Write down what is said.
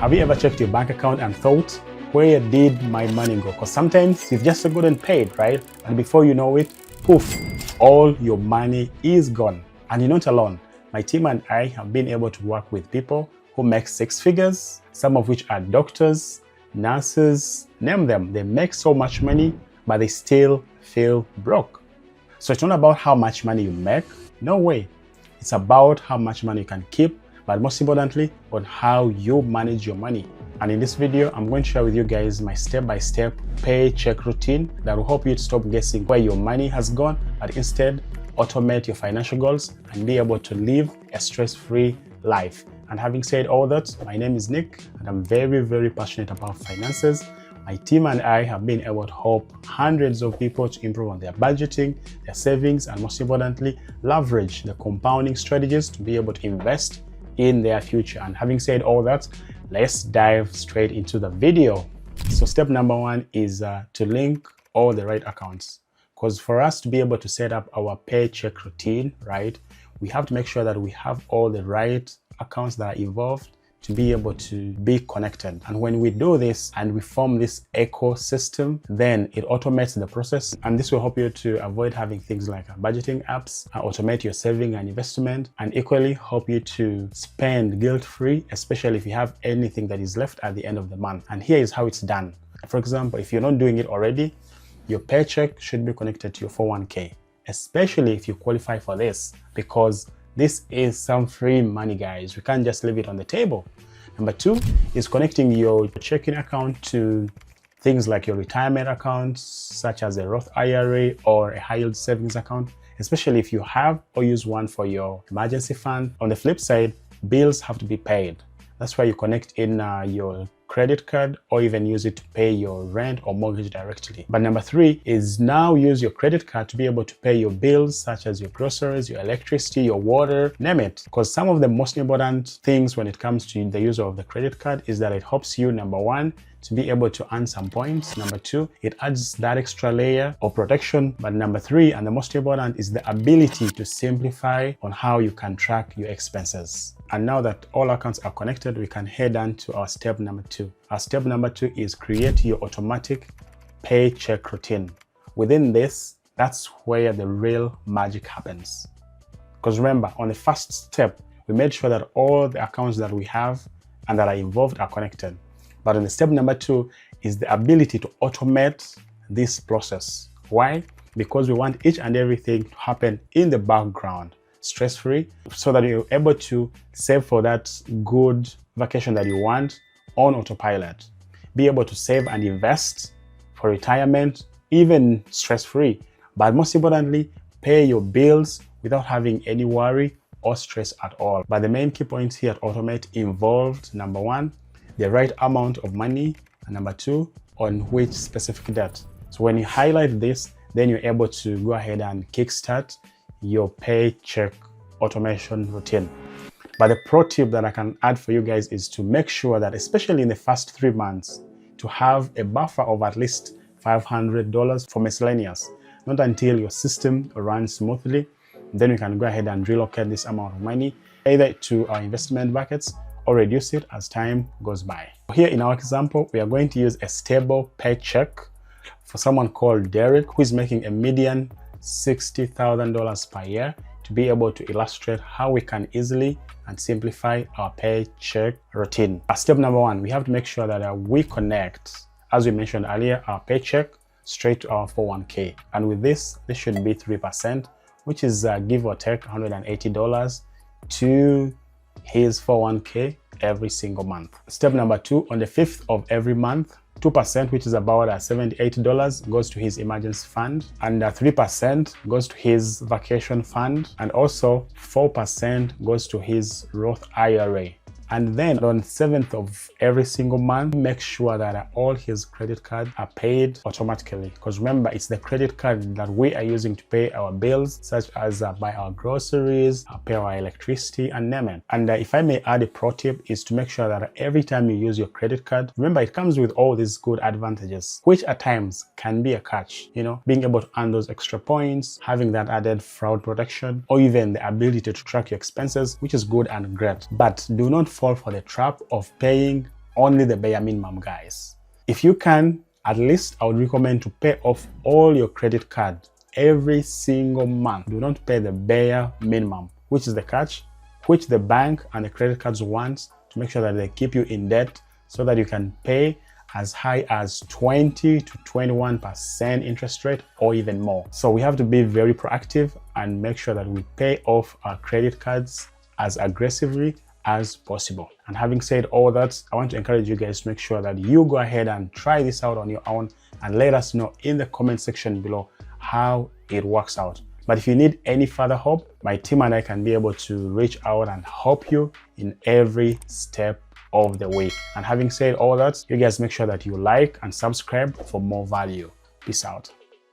Have you ever checked your bank account and thought, where did my money go? Because sometimes you've just gotten paid, right? And before you know it, poof, all your money is gone. And you're not alone. My team and I have been able to work with people who make six figures, some of which are doctors, nurses, name them. They make so much money, but they still feel broke. So it's not about how much money you make. No way. It's about how much money you can keep, but most importantly, on how you manage your money. And in this video, I'm going to share with you guys my step-by-step paycheck routine that will help you to stop guessing where your money has gone, but instead automate your financial goals and be able to live a stress-free life. And having said all that, my name is Nick, and I'm very, very passionate about finances. My team and I have been able to help hundreds of people to improve on their budgeting, their savings, and most importantly, leverage the compounding strategies to be able to invest in their future. And having said all that, let's dive straight into the video. So step number one is to link all the right accounts. Because for us to be able to set up our paycheck routine, right, we have to make sure that we have all the right accounts that are involved to be able to be connected. And when we do this and we form this ecosystem, then it automates the process. And this will help you to avoid having things like budgeting apps, automate your saving and investment, and equally help you to spend guilt-free, especially if you have anything that is left at the end of the month. And here is how it's done. For example, if you're not doing it already, your paycheck should be connected to your 401k, especially if you qualify for this, because this is some free money, guys. We can't just leave it on the table. Number two is connecting your checking account to things like your retirement accounts, such as a Roth IRA or a high yield savings account, especially if you have or use one for your emergency fund. On the flip side, bills have to be paid. That's why you connect in your credit card or even use it to pay your rent or mortgage directly. But number three is now use your credit card to be able to pay your bills, such as your groceries, your electricity, your water, name it. Because some of the most important things when it comes to the use of the credit card is that it helps you, number one, to be able to earn some points. Number two, it adds that extra layer of protection. But number three, and the most important, is the ability to simplify on how you can track your expenses. And now that all accounts are connected, we can head on to our step number two. Our step number two is create your automatic paycheck routine. Within this, that's where the real magic happens. Because remember, on the first step, we made sure that all the accounts that we have and that are involved are connected. But on the step number two is the ability to automate this process. Why? Because we want each and everything to happen in the background, stress-free, so that you're able to save for that good vacation that you want on autopilot. Be able to save and invest for retirement, even stress-free. But most importantly, pay your bills without having any worry or stress at all. But the main key points here at Automate involved, number one, the right amount of money, and number two, on which specific debt. So when you highlight this, then you're able to go ahead and kickstart your paycheck automation routine. But the pro tip that I can add for you guys is to make sure that, especially in the first 3 months, to have a buffer of at least $500 for miscellaneous. Not until your system runs smoothly, then you can go ahead and relocate this amount of money either to our investment buckets or reduce it as time goes by. Here in our example, we are going to use a stable paycheck for someone called Derek, who is making a median $60,000 per year, to be able to illustrate how we can easily and simplify our paycheck routine. Step number one, we have to make sure that we connect, as we mentioned earlier, our paycheck straight to our 401k. And with this should be 3%, which is give or take $180 to his 401k every single month. Step number two, on the 5th of every month, 2%, which is about $78, goes to his emergency fund, and 3% goes to his vacation fund, and also 4% goes to his Roth IRA. And then on the 7th of every single month, make sure that all his credit cards are paid automatically. Because remember, it's the credit card that we are using to pay our bills, such as buy our groceries, pay our electricity, and name it. And if I may add, a pro tip is to make sure that every time you use your credit card, remember it comes with all these good advantages, which at times can be a catch. You know, being able to earn those extra points, having that added fraud protection, or even the ability to track your expenses, which is good and great. But do not fall for the trap of paying only the bare minimum, guys. If you can, at least I would recommend to pay off all your credit card every single month. Do not pay the bare minimum, which is the catch, which the bank and the credit cards want to make sure that they keep you in debt so that you can pay as high as 20 to 21% interest rate or even more. So we have to be very proactive and make sure that we pay off our credit cards as aggressively as possible. And having said all that, I want to encourage you guys to make sure that you go ahead and try this out on your own and let us know in the comment section below how it works out. But if you need any further help, my team and I can be able to reach out and help you in every step of the way. And having said all that, you guys make sure that you like and subscribe for more value. Peace out.